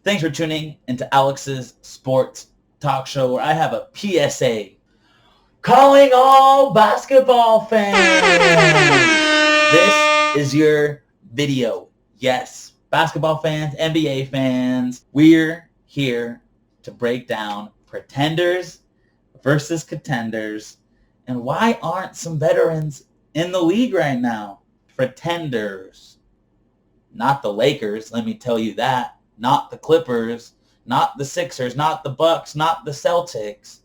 Thanks for tuning into Alex's Sports Talk Show, where I have a PSA calling all basketball fans. This is your video. Yes, basketball fans, NBA fans, we're here to break down pretenders versus contenders and why aren't some veterans in the league right now? Pretenders. Not the Lakers, let me tell you that. Not the Clippers, not the Sixers, not the Bucks, not the Celtics.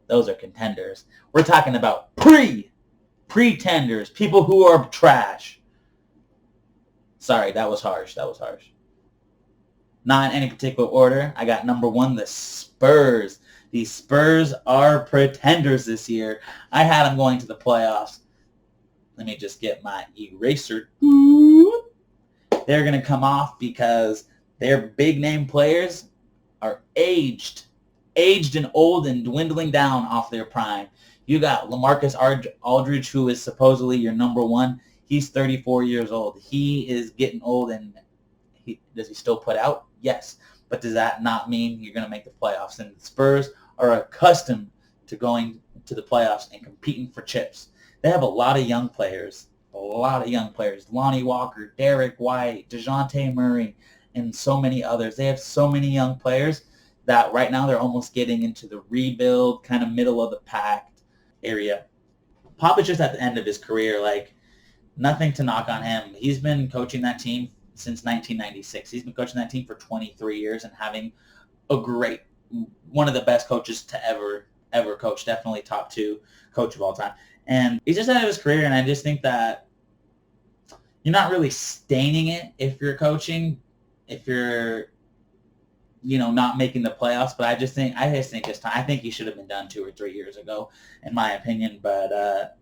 Those are contenders. We're talking about pretenders, people who are trash. Sorry, that was harsh. Not in any particular order. I got number one, the Spurs. The Spurs are pretenders this year. I had them going to the playoffs. Let me just get my eraser. They're going to come off because their big name players are aged and old and dwindling down off their prime. You got LaMarcus Aldridge, who is supposedly your number one. He's 34 years old. He is getting old, and does he still put out? Yes. But does that not mean you're going to make the playoffs? And the Spurs are accustomed to going to the playoffs and competing for chips. They have a lot of young players. Lonnie Walker, Derek White, DeJounte Murray, and so many others. They have so many young players that right now they're almost getting into the rebuild, kind of middle of the pack area. Pop is just at the end of his career. Like, nothing to knock on him. He's been coaching that team since 1996. He's been coaching that team for 23 years and having one of the best coaches to ever coach. Definitely top 2 coach of all time. And he's just out of his career, and I just think that you're not really staining it if you're coaching, if you're, not making the playoffs. But I just think it's time. I think he should have been done 2 or 3 years ago, in my opinion. But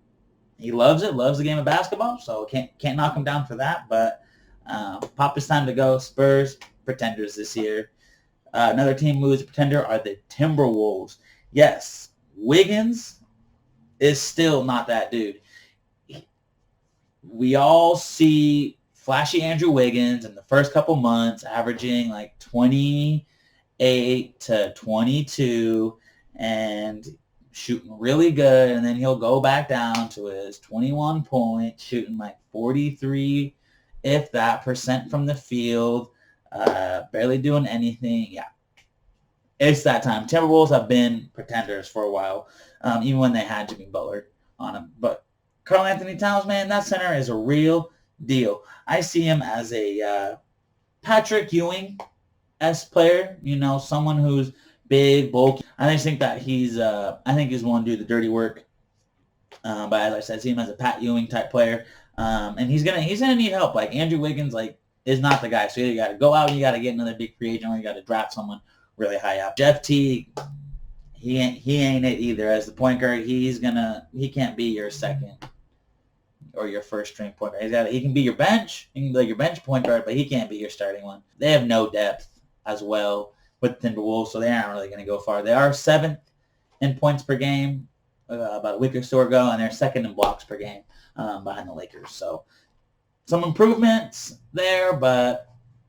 he loves the game of basketball, so can't knock him down for that. But Pop, it's time to go. Spurs, pretenders this year. Another team who is a pretender are the Timberwolves. Yes, Wiggins is still not that dude. We all see flashy Andrew Wiggins in the first couple months averaging like 28 to 22 and shooting really good, and then he'll go back down to his 21 points, shooting like 43, if that, percent from the field, barely doing anything. Yeah, it's that time. Timberwolves have been pretenders for a while, even when they had Jimmy Butler on them. But Karl Anthony Towns, man, that center is a real deal. I see him as a Patrick Ewing-esque player, someone who's big, bulky. I just think that he's willing to do the dirty work. But as I said, I see him as a Pat Ewing type player. And he's gonna need help. Like Andrew Wiggins, is not the guy. So you got to go out and you got to get another big free agent, or you got to draft someone really high up. Jeff Teague, he ain't it either. As the point guard, he can't be your second or your first string point guard. He can be your bench. He can be like your bench point guard, but he can't be your starting one. They have no depth as well with the Timberwolves, so they aren't really going to go far. They are 7th in points per game about a week or so ago, and they're 2nd in blocks per game behind the Lakers. So some improvements there, but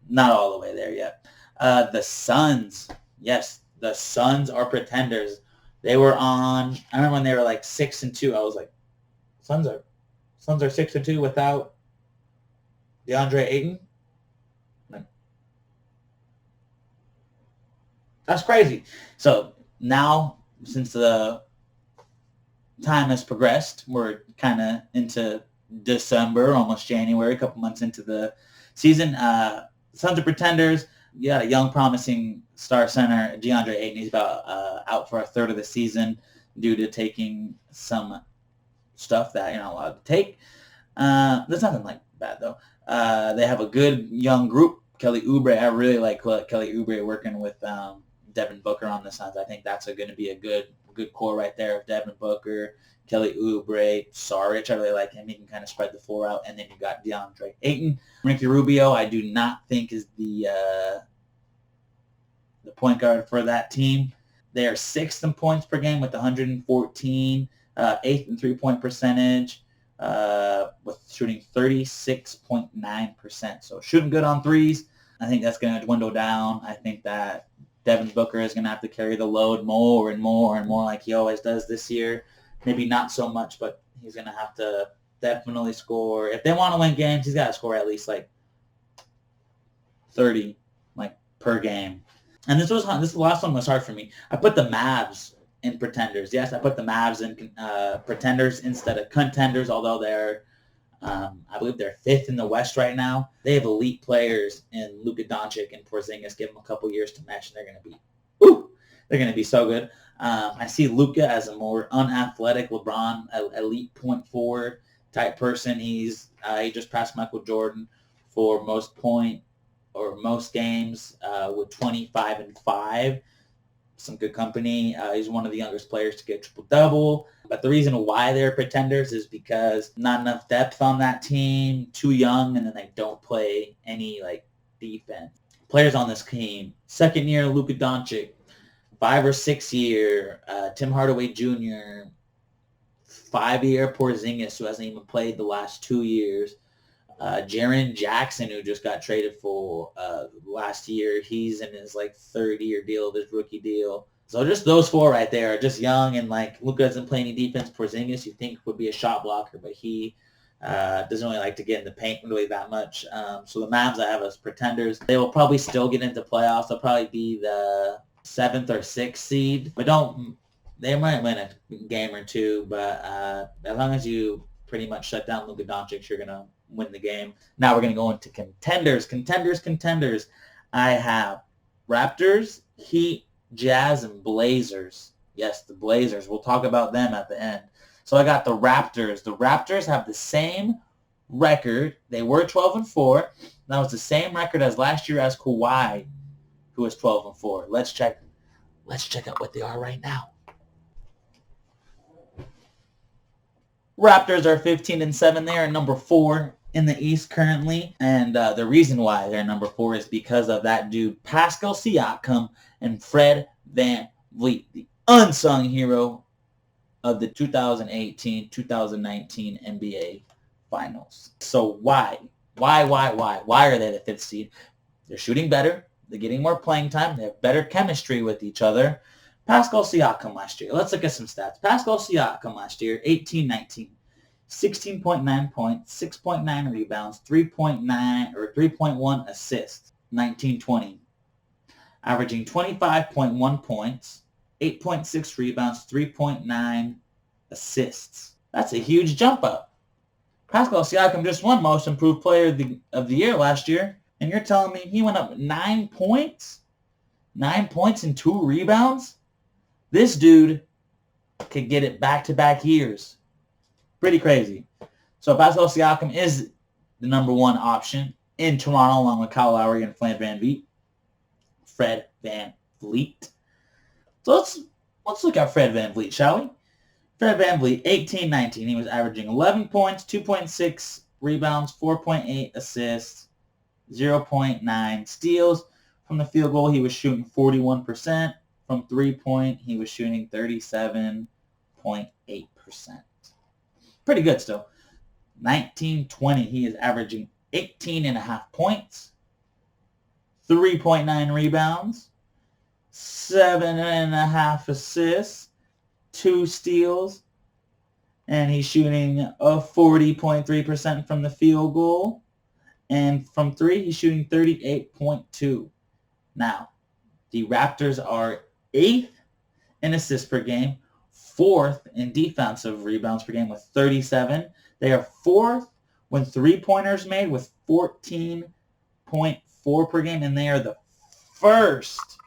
not all the way there yet. The Suns. Yes, the Suns are pretenders. They were on, I remember when they were like 6-2. I was like, Suns are 6-2 without DeAndre Ayton? That's crazy. So now, since the time has progressed, we're kind of into December, almost January, a couple months into the season. Suns are pretenders. You got a young, promising star center, DeAndre Ayton. He's about out for a third of the season due to taking some stuff that you're not allowed to take. There's nothing like bad, though. They have a good young group. Kelly Oubre, I really like Kelly Oubre working with Devin Booker on the Suns. I think that's going to be a good core right there of Devin Booker, Kelly Oubre, Saric. I really like him. He can kind of spread the floor out. And then you got DeAndre Ayton. Ricky Rubio, I do not think is the point guard for that team. They are 6th in points per game with 114, 8th in three-point percentage, with shooting 36.9%. So shooting good on threes. I think that's going to dwindle down. I think that Devin Booker is going to have to carry the load more and more and more like he always does this year. Maybe not so much, but he's going to have to definitely score. If they want to win games, he's got to score at least like 30 like per game. And this last one was hard for me. I put the Mavs in pretenders. Yes, I put the Mavs in pretenders instead of contenders, although they're I believe they're fifth in the West right now. They have elite players in Luka Doncic and Porzingis. Give them a couple years to mesh, and they're going to be so good. I see Luka as a more unathletic LeBron, elite point forward type person. He just passed Michael Jordan for most point or most games with 25-5. Some good company. He's one of the youngest players to get triple-double. But the reason why they're pretenders is because not enough depth on that team, too young, and then they don't play any defense. Players on this team: second year Luka Doncic, 5 or 6 year Tim Hardaway Jr., 5-year Porzingis, who hasn't even played the last 2 years. Jaren Jackson, who just got traded for last year, he's in his third-year deal, his rookie deal. So just those four right there are just young, and Luka doesn't play any defense. Porzingis, you think would be a shot blocker, but he doesn't really like to get in the paint really that much. So the Mavs I have as pretenders. They will probably still get into playoffs. They'll probably be the 7th or 6th seed, but they might win a game or two. But as long as you pretty much shut down Luka Doncic, you're gonna win the game. Now we're gonna go into contenders. I have Raptors, Heat, Jazz, and Blazers. Yes, the Blazers. We'll talk about them at the end. So I got the Raptors. The Raptors have the same record. They were 12-4. That was the same record as last year as Kawhi, who was 12-4. Let's check out what they are right now. Raptors are 15-7. They are number 4 in the East currently, and the reason why they're number 4 is because of that dude Pascal Siakam and Fred VanVleet, the unsung hero of the 2018-2019 NBA Finals. So why are they the 5th seed? They're shooting better. They're getting more playing time. They have better chemistry with each other. Pascal Siakam last year. Let's look at some stats. Pascal Siakam last year, 18-19. 16.9 points, 6.9 rebounds, 3.1 assists. 19-20. Averaging 25.1 points, 8.6 rebounds, 3.9 assists. That's a huge jump up. Pascal Siakam just won Most Improved Player of the Year last year, and you're telling me he went up 9 points? 9 points and 2 rebounds? This dude could get it back-to-back years. Pretty crazy. So Pascal Siakam is the number 1 option in Toronto, along with Kyle Lowry and Fred VanVleet. So let's look at Fred VanVleet, shall we? Fred VanVleet, 18-19. He was averaging 11 points, 2.6 rebounds, 4.8 assists, 0.9 steals. From the field goal, he was shooting 41%. From 3-point, he was shooting 37.8%. Pretty good still. 19-20, he is averaging 18.5 points, 3.9 rebounds, 7.5 assists, 2 steals, and he's shooting a 40.3% from the field goal. And from 3, he's shooting 38.2. Now, the Raptors are 8th in assists per game, 4th in defensive rebounds per game with 37. They are 4th when 3-pointers made with 14.4 per game, and they are the 1st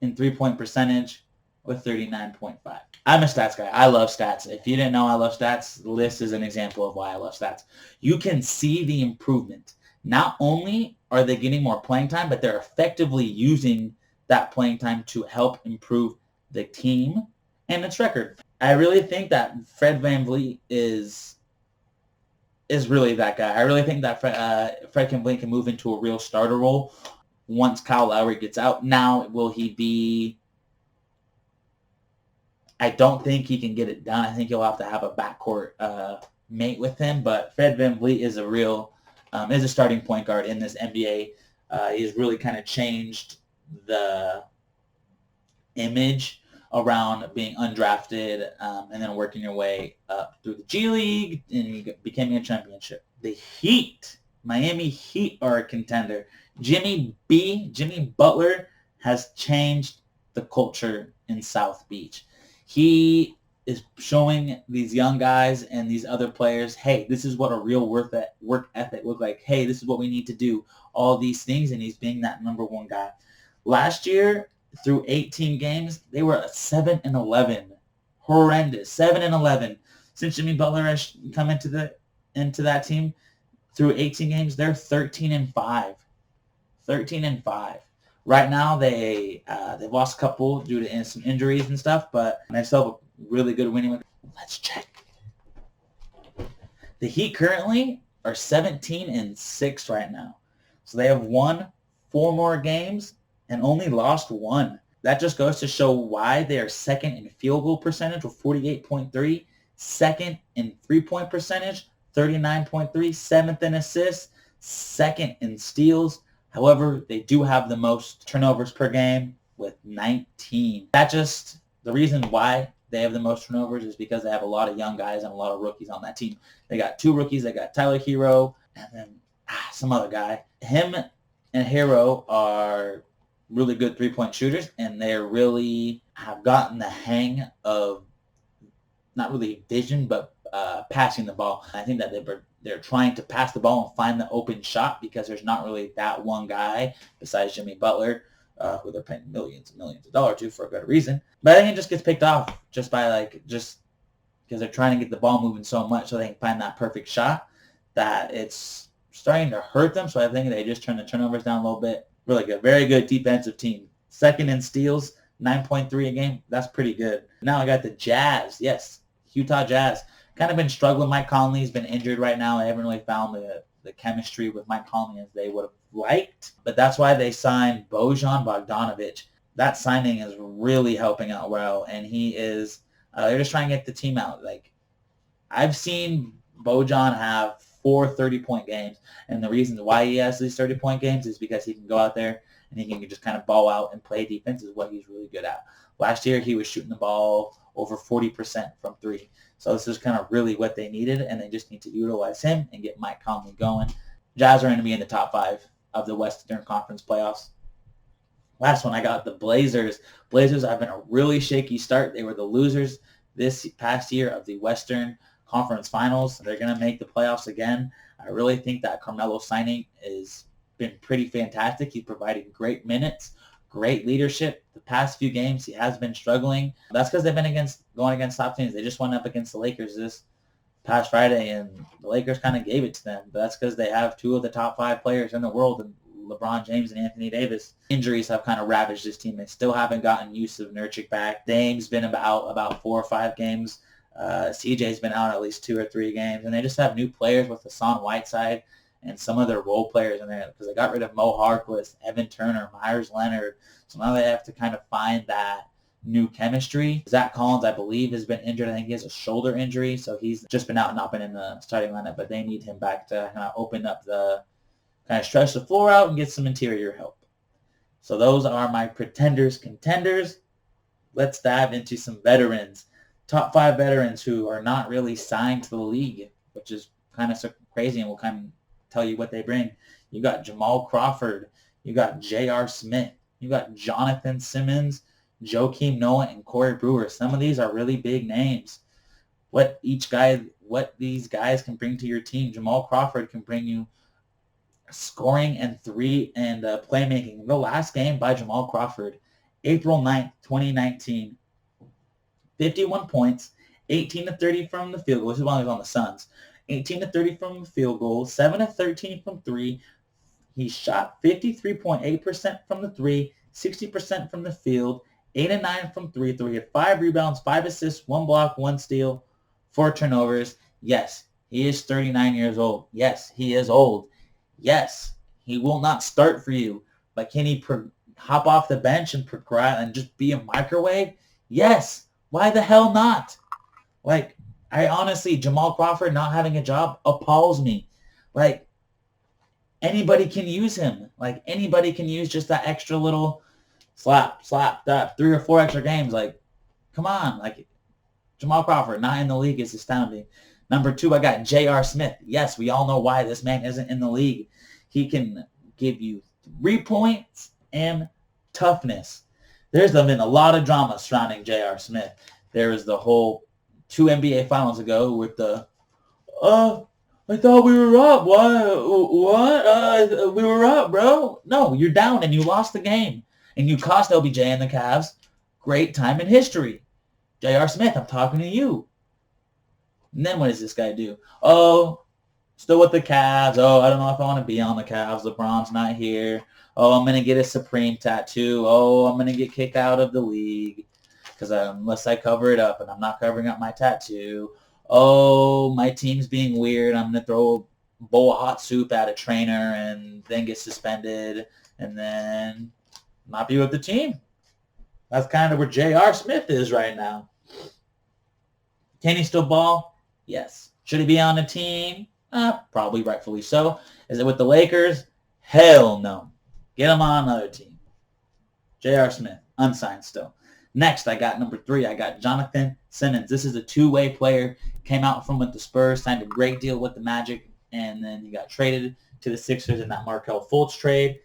in 3-point percentage with 39.5. I'm a stats guy. I love stats. If you didn't know I love stats, this is an example of why I love stats. You can see the improvement. Not only are they getting more playing time, but they're effectively using that playing time to help improve the team and its record. I really think that Fred VanVleet is really that guy. I really think that Fred VanVleet can move into a real starter role once Kyle Lowry gets out. Now, will he be... I don't think he can get it done. I think he'll have to have a backcourt mate with him. But Fred VanVleet is a starting point guard in this NBA He's really kind of changed the image around being undrafted and then working your way up through the G League and becoming a championship. The Heat, Miami Heat are a contender. Jimmy Butler has changed the culture in South Beach. He is showing these young guys and these other players, hey, this is what a real work ethic looks like. Hey, this is what we need to do. All these things, and he's being that number one guy. Last year, through 18 games, they were 7-11. Horrendous. 7-11. Since Jimmy Butler has come into that team, through 18 games, they're 13-5. 13-5. Right now, they've lost a couple due to some injuries and stuff, but they still have a really good winning record. Let's check. The Heat currently are 17-6 right now. So they have won 4 more games and only lost 1. That just goes to show why they are second in field goal percentage with 48.3, second in three-point percentage, 39.3, 7th in assists, second in steals. However, they do have the most turnovers per game with 19. The reason why they have the most turnovers is because they have a lot of young guys and a lot of rookies on that team. They got 2 rookies. They got Tyler Hero and then some other guy. Him and Hero are really good three-point shooters, and they really have gotten the hang of not really vision, but passing the ball. I think that they're trying to pass the ball and find the open shot because there's not really that one guy besides Jimmy Butler, who they're paying millions and millions of dollars to for a good reason. But I think it just gets picked off just because they're trying to get the ball moving so much so they can find that perfect shot that it's starting to hurt them. So I think they just turn the turnovers down a little bit. Really good. Very good defensive team. Second in steals, 9.3 a game. That's pretty good. Now I got the Jazz. Yes, Utah Jazz. Kind of been struggling. Mike Conley's been injured right now. They haven't really found the chemistry with Mike Conley as they would have liked. But that's why they signed Bojan Bogdanovic. That signing is really helping out well. And he is, they're just trying to get the team out. Like, I've seen Bojan have 4 30-point games. And the reason why he has these 30-point games is because he can go out there and he can just kind of ball out and play defense is what he's really good at. Last year, he was shooting the ball over 40% from 3. So this is kind of really what they needed, and they just need to utilize him and get Mike Conley going. Jazz are going to be in the top 5 of the Western Conference playoffs. Last one, I got the Blazers. Blazers have been a really shaky start. They were the losers this past year of the Western Conference Finals. They're going to make the playoffs again. I really think that Carmelo signing has been pretty fantastic. He's providing great minutes, great leadership. The past few games, he has been struggling. That's because they've been going against top teams. They just went up against the Lakers this past Friday, and the Lakers kind of gave it to them. But that's because they have 2 of the top 5 players in the world, and LeBron James and Anthony Davis. Injuries have kind of ravaged this team. They still haven't gotten Yusuf Nurkic back. Dame's been about 4 or 5 games. CJ's been out at least 2 or 3 games, and they just have new players with Hassan Whiteside and some of their role players in there because they got rid of Mo Harkless, Evan Turner, Myers Leonard. So now they have to kind of find that new chemistry. Zach Collins, I believe, has been injured. I think he has a shoulder injury, so he's just been out and not been in the starting lineup, but they need him back to kind of open up kind of stretch the floor out and get some interior help. So those are my pretenders, contenders. Let's dive into some veterans. Top 5 veterans who are not really signed to the league, which is kind of crazy, and we'll kind of tell you what they bring. You got Jamal Crawford. You got J.R. Smith. You got Jonathan Simmons, Joakim Noah, and Corey Brewer. Some of these are really big names. What these guys can bring to your team. Jamal Crawford can bring you scoring and playmaking. The last game by Jamal Crawford, April 9th, 2019, 51 points, 18 to 30 from the field goal. This is while he was on the Suns. 18 to 30 from the field goal, 7 to 13 from 3. He shot 53.8% from the 3, 60% from the field, 8 and 9 from 3. He had 5 rebounds, 5 assists, 1 block, 1 steal, 4 turnovers. Yes, he is 39 years old. Yes, he is old. Yes, he will not start for you, but can he hop off the bench and progress and just be a microwave? Yes. Why the hell not? I honestly, Jamal Crawford not having a job appalls me. Anybody can use him. Like, anybody can use just that extra little slap, that 3 or 4 extra games. Like, come on. Like, Jamal Crawford, not in the league is astounding. Number 2, I got J.R. Smith. Yes, we all know why this man isn't in the league. He can give you 3 points and toughness. There's been a lot of drama surrounding J.R. Smith. There was the whole 2 NBA Finals ago with the, I thought we were up. What? We were up, bro. No, you're down and you lost the game. And you cost LBJ and the Cavs great time in history. J.R. Smith, I'm talking to you. And then what does this guy do? Oh, still with the Cavs. Oh, I don't know if I want to be on the Cavs. LeBron's not here. Oh, I'm going to get a Supreme tattoo. Oh, I'm going to get kicked out of the league because unless I cover it up, and I'm not covering up my tattoo. Oh, my team's being weird. I'm going to throw a bowl of hot soup at a trainer and then get suspended and then not be with the team. That's kind of where J.R. Smith is right now. Can he still ball? Yes. Should he be on the team? Probably rightfully so. Is it with the Lakers? Hell no. Get him on another team. J.R. Smith, unsigned still. Next, I got number 3. I got Jonathan Simmons. This is a two-way player. Came out from with the Spurs, signed a great deal with the Magic, and then he got traded to the Sixers in that Markelle Fultz trade.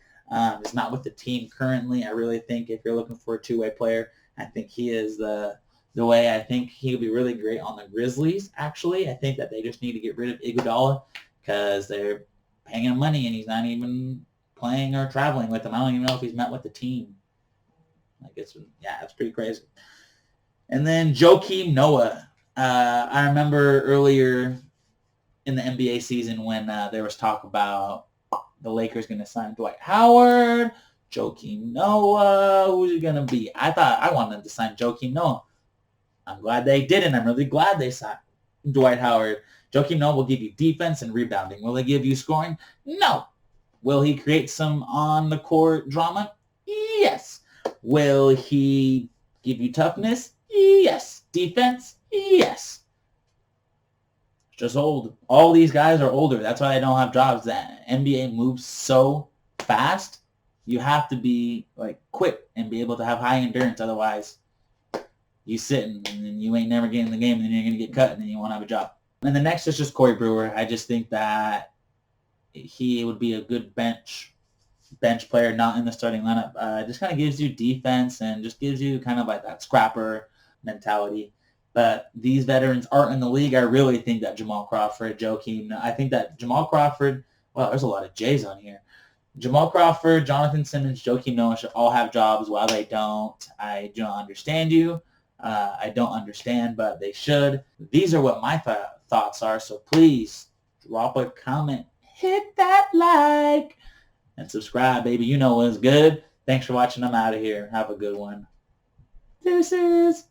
He's not with the team currently. I really think if you're looking for a two-way player, I think he is the way. I think he would be really great on the Grizzlies, actually. I think that they just need to get rid of Iguodala because they're paying him money and he's not even playing or traveling with them. I don't even know if he's met with the team. Like it's pretty crazy. And then Joakim Noah. I remember earlier in the NBA season when there was talk about the Lakers going to sign Dwight Howard, Joakim Noah. Who's it going to be? I wanted them to sign Joakim Noah. I'm glad they didn't. I'm really glad they signed Dwight Howard. Joakim Noah will give you defense and rebounding. Will he give you scoring? No. Will he create some on-the-court drama? Yes. Will he give you toughness? Yes. Defense? Yes. Just old. All these guys are older. That's why they don't have jobs. The NBA moves so fast. You have to be like quick and be able to have high endurance. Otherwise, you sit and you ain't never getting in the game, and then you're going to get cut, and then you won't have a job. And the next is just Corey Brewer. I just think that he would be a good bench player, not in the starting lineup. Just kind of gives you defense and just gives you kind of like that scrapper mentality. But these veterans aren't in the league. I really think that Jamal Crawford, Joakim, I think that Jamal Crawford, well, there's a lot of J's on here. Jamal Crawford, Jonathan Simmons, Joakim Noah should all have jobs. While they don't, I don't understand you. I don't understand, but they should. These are what my thoughts are. So please drop a comment, hit that like, and subscribe, baby. You know what's good. Thanks for watching. I'm out of here. Have a good one. Deuces.